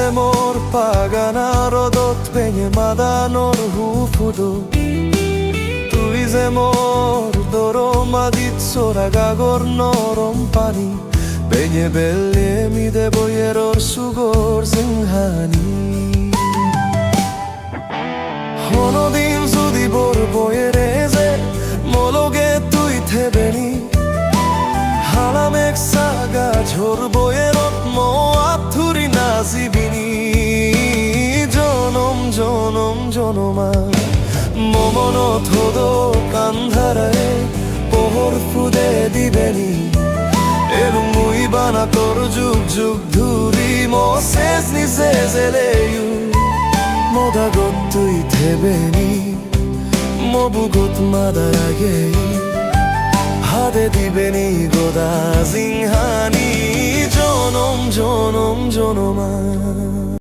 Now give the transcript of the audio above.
যে মোর পাগানার দত পেঙে মাদানোর হুফুদো তুই যে মোর দরমাদিত সোরা গাগর নরম পানি পেঙে বেলে মি দে বইয়েরর সুগর সিংহানি হনদিন যদি বোর বইয়েরে যে মলগে তুই থেবেনি হালাম এক সাগা ঝোর বইয়েরত মো আথুরি নাজিবিনি জনম জনম জনমা মমনত হদো কান্ধারে পোহর ফুদে দিবেনি এরু মুই বানা তোর যুগ যুগ ধুরি মো শেষ নি শেষ এলেয়ু মোদা গত তুই থেবেনি মবুগত মাদার আগে হাতে দিবেনি গোদা সিংহানি জনম জনম জনমা